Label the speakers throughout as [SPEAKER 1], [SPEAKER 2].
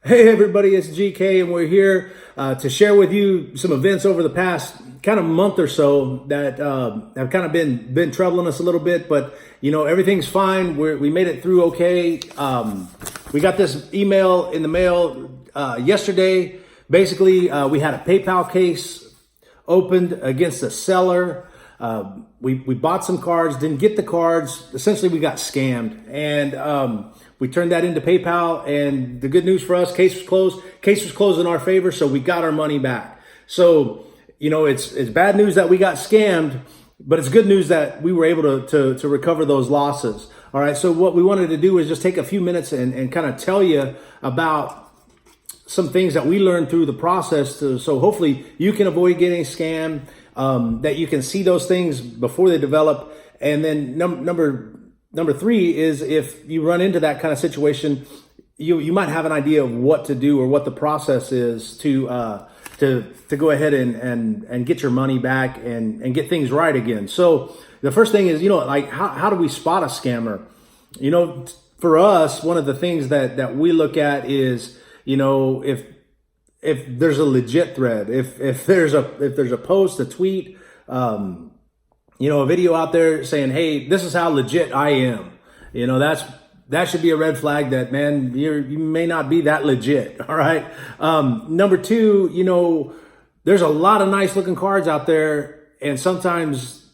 [SPEAKER 1] Hey everybody, it's GK and we're here to share with you some events over the past kind of month or so that have kind of been troubling us a little bit, but everything's fine. We made it through okay. We got this email in the mail yesterday. Basically, we had a PayPal case opened against a seller. We bought some cards, didn't get the cards. Essentially, we got scammed, and we turned that into PayPal. And the good news for us, case was closed. Case was closed in our favor, so we got our money back. So it's bad news that we got scammed, but it's good news that we were able to recover those losses. All right. So what we wanted to do is just take a few minutes and kind of tell you about some things that we learned through the process, so hopefully you can avoid getting scammed. That you can see those things before they develop. And then number three is, if you run into that kind of situation, you might have an idea of what to do or what the process is to go ahead and get your money back and get things right again. So the first thing is, how do we spot a scammer? For us, one of the things that we look at is, if there's a legit thread, if there's a post, a tweet, a video out there saying, hey, this is how legit I am, that should be a red flag that, man, you may not be that legit. All right. Number two, there's a lot of nice looking cards out there, and sometimes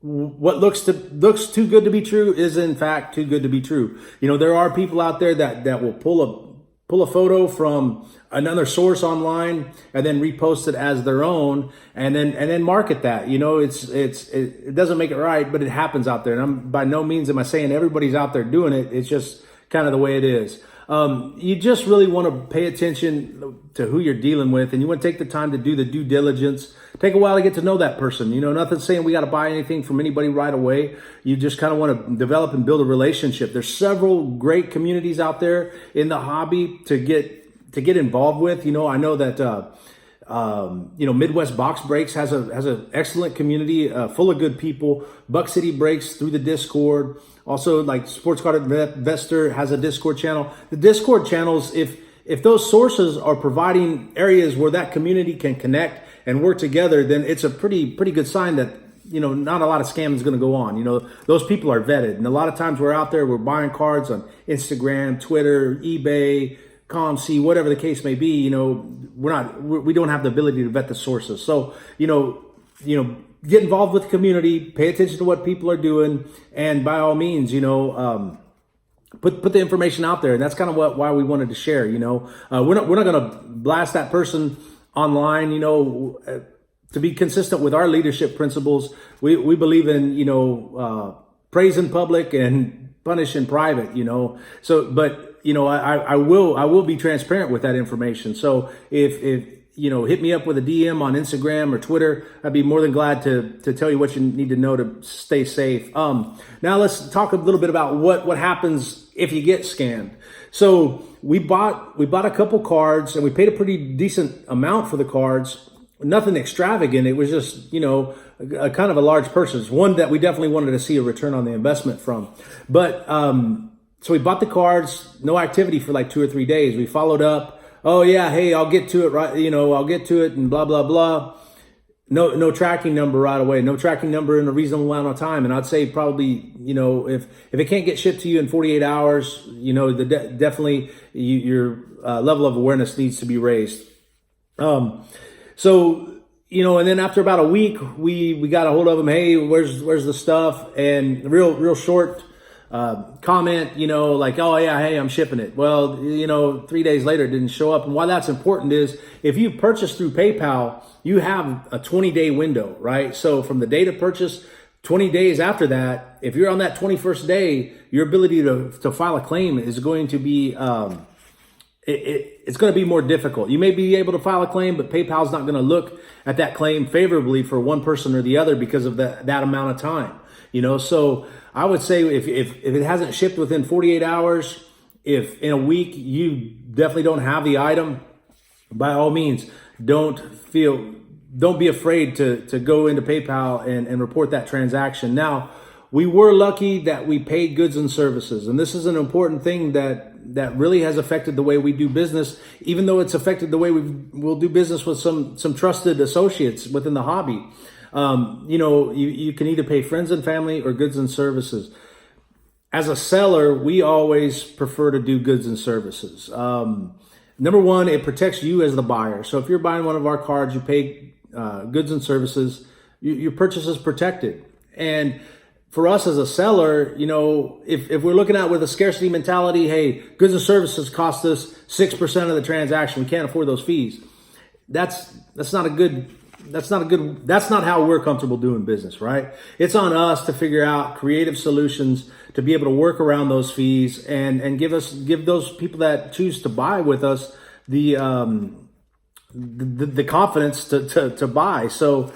[SPEAKER 1] what looks too good to be true is in fact too good to be true. There are people out there that will pull a photo from another source online and then repost it as their own, and then market that. It doesn't make it right, but it happens out there. And I'm by no means am I saying everybody's out there doing it. It's just kind of the way it is. You just really want to pay attention to who you're dealing with, and you want to take the time to do the due diligence. Take a while to get to know that person. Nothing saying we got to buy anything from anybody right away. You just kind of want to develop and build a relationship. There's several great communities out there in the hobby to get involved with. I know that Midwest Box Breaks has an excellent community full of good people. Buck City Breaks through the Discord. Also, like Sports Card Investor has a Discord channel. The Discord channels, if those sources are providing areas where that community can connect and work together, then it's a pretty good sign that not a lot of scamming is going to go on. Those people are vetted, and a lot of times we're out there, we're buying cards on Instagram, Twitter, eBay, ComC, whatever the case may be. We don't have the ability to vet the sources. So get involved with the community, pay attention to what people are doing, and by all means, put the information out there. And that's kind of why we wanted to share. We're not going to blast that person online. To be consistent with our leadership principles, we believe in praise in public and punish in private. So but I will be transparent with that information. So if hit me up with a DM on Instagram or Twitter, I'd be more than glad to tell you what you need to know to stay safe. Now let's talk a little bit about what happens if you get scammed. So we bought a couple cards, and we paid a pretty decent amount for the cards. Nothing extravagant. It was just, a kind of a large purchase, one that we definitely wanted to see a return on the investment from. But so we bought the cards, no activity for like 2 or 3 days. We followed up. Oh yeah, hey, I'll get to it, right? I'll get to it, and blah blah blah. No tracking number right away. No tracking number in a reasonable amount of time. And I'd say probably, if it can't get shipped to you in 48 hours, definitely your level of awareness needs to be raised. So and then after about a week, we got a hold of them. Hey, where's the stuff? And real short comment, like, oh yeah, hey, I'm shipping it. Well, 3 days later, it didn't show up. And why that's important is, if you purchase through PayPal, you have a 20-day window, right? So from the date of purchase, 20 days after that, if you're on that 21st day, your ability to file a claim is going to be, it's going to be more difficult. You may be able to file a claim, but PayPal's not going to look at that claim favorably for one person or the other because of that amount of time. So I would say if it hasn't shipped within 48 hours, if in a week you definitely don't have the item, by all means, don't be afraid to go into PayPal and report that transaction. Now, we were lucky that we paid goods and services, and this is an important thing that that really has affected the way we do business, even though it's affected the way we'll do business with some trusted associates within the hobby. You can either pay friends and family or goods and services. As a seller, we always prefer to do goods and services. Number one, it protects you as the buyer. So if you're buying one of our cards, you pay goods and services, your purchase is protected. And for us as a seller, if we're looking at with a scarcity mentality, hey, goods and services cost us 6% of the transaction, we can't afford those fees. That's not how we're comfortable doing business, right? It's on us to figure out creative solutions to be able to work around those fees and give those people that choose to buy with us the confidence to buy. So,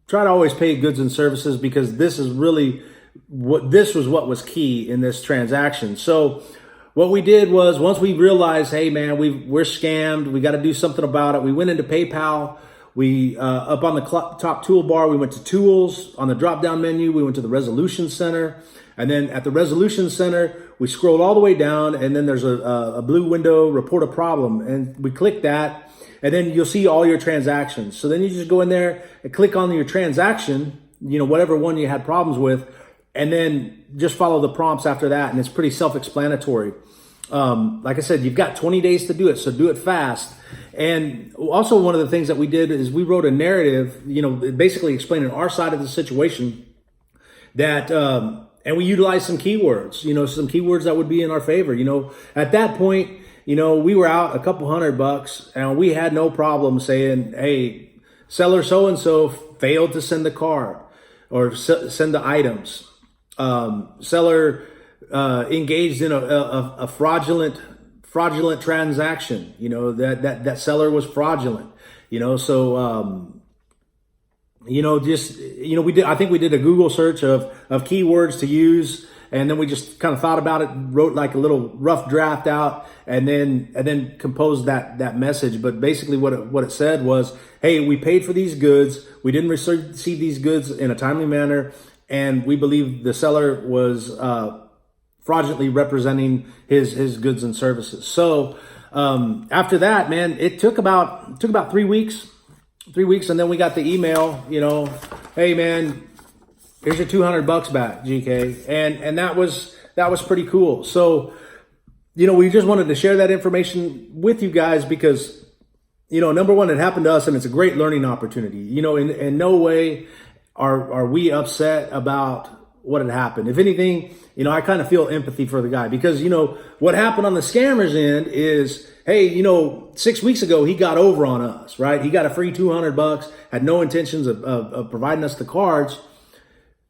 [SPEAKER 1] try to always pay goods and services, because this was what was key in this transaction. So what we did was, once we realized, hey man, we're scammed, we got to do something about it, we went into PayPal. We up on the top toolbar, we went to tools. On the drop down menu, we went to the resolution center, and then at the resolution center, we scrolled all the way down, and then there's a blue window, report a problem, and we click that, and then you'll see all your transactions. So then you just go in there and click on your transaction, whatever one you had problems with, and then just follow the prompts after that, and it's pretty self-explanatory. Like I said, you've got 20 days to do it, so do it fast. And also, one of the things that we did is we wrote a narrative, basically explaining our side of the situation, that and we utilized some keywords, some keywords that would be in our favor. At that point, we were out a couple $100, and we had no problem saying, hey, seller so-and-so failed to send the card or send the items. Seller engaged in a fraudulent transaction, that seller was fraudulent, I think we did a Google search of keywords to use, and then we just kind of thought about it, wrote like a little rough draft out, and then composed that message. But basically what it said was, hey, we paid for these goods, we didn't receive these goods in a timely manner, and we believe the seller was fraudulently representing his goods and services. So after that, man, it took about 3 weeks, and then we got the email, hey man, here's your $200 back, GK, and that was pretty cool. So we just wanted to share that information with you guys because number one, it happened to us, and it's a great learning opportunity. In no way are we upset about what had happened. If anything, I kind of feel empathy for the guy, because, what happened on the scammer's end is, hey, 6 weeks ago, he got over on us, right? He got a free $200, had no intentions of providing us the cards.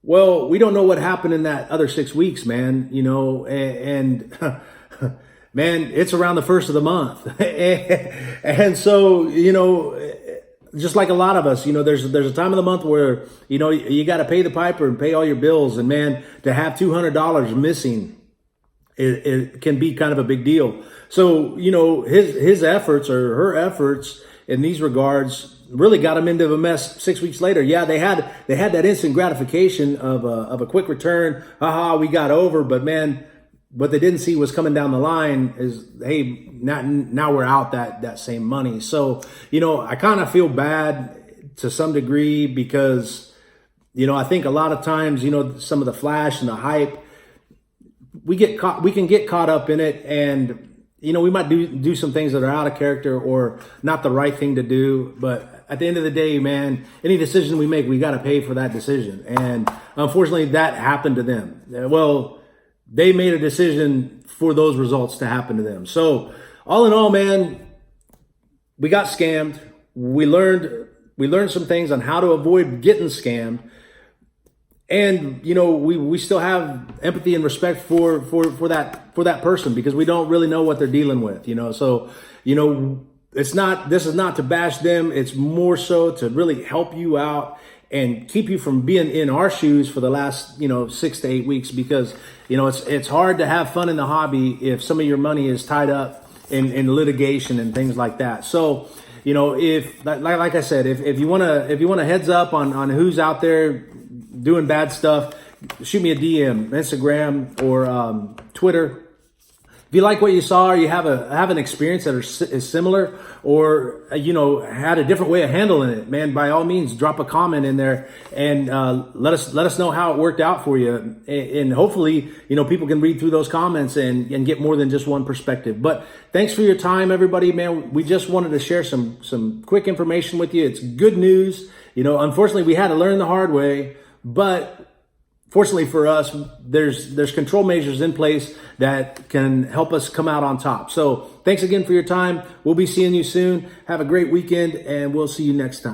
[SPEAKER 1] Well, we don't know what happened in that other 6 weeks, man, and man, it's around the first of the month. And so, just like a lot of us, there's a time of the month where, you got to pay the piper and pay all your bills. And man, to have $200 missing, it can be kind of a big deal. So, his efforts or her efforts in these regards really got him into a mess 6 weeks later. Yeah, they had that instant gratification of a quick return. Haha, we got over. But man, what they didn't see was coming down the line is, hey, now we're out that same money. So, I kind of feel bad to some degree because, I think a lot of times, some of the flash and the hype, we can get caught up in it, and, we might do some things that are out of character or not the right thing to do. But at the end of the day, man, any decision we make, we got to pay for that decision. And unfortunately, that happened to them. Well, they made a decision for those results to happen to them. So all in all, man, we got scammed. We learned some things on how to avoid getting scammed. And, we still have empathy and respect for that person, because we don't really know what they're dealing with, So, this is not to bash them. It's more so to really help you out and keep you from being in our shoes for the last, 6 to 8 weeks, because, it's hard to have fun in the hobby if some of your money is tied up in litigation and things like that. So, if, like I said, if you want a heads up on who's out there doing bad stuff, shoot me a DM, Instagram or Twitter. If you like what you saw, or you have an experience that is similar, or had a different way of handling it, man, by all means, drop a comment in there and let us know how it worked out for you. And hopefully, people can read through those comments and get more than just one perspective. But thanks for your time, everybody, man. We just wanted to share some quick information with you. It's good news. Unfortunately, we had to learn the hard way, but fortunately for us, there's control measures in place that can help us come out on top. So thanks again for your time. We'll be seeing you soon. Have a great weekend, and we'll see you next time.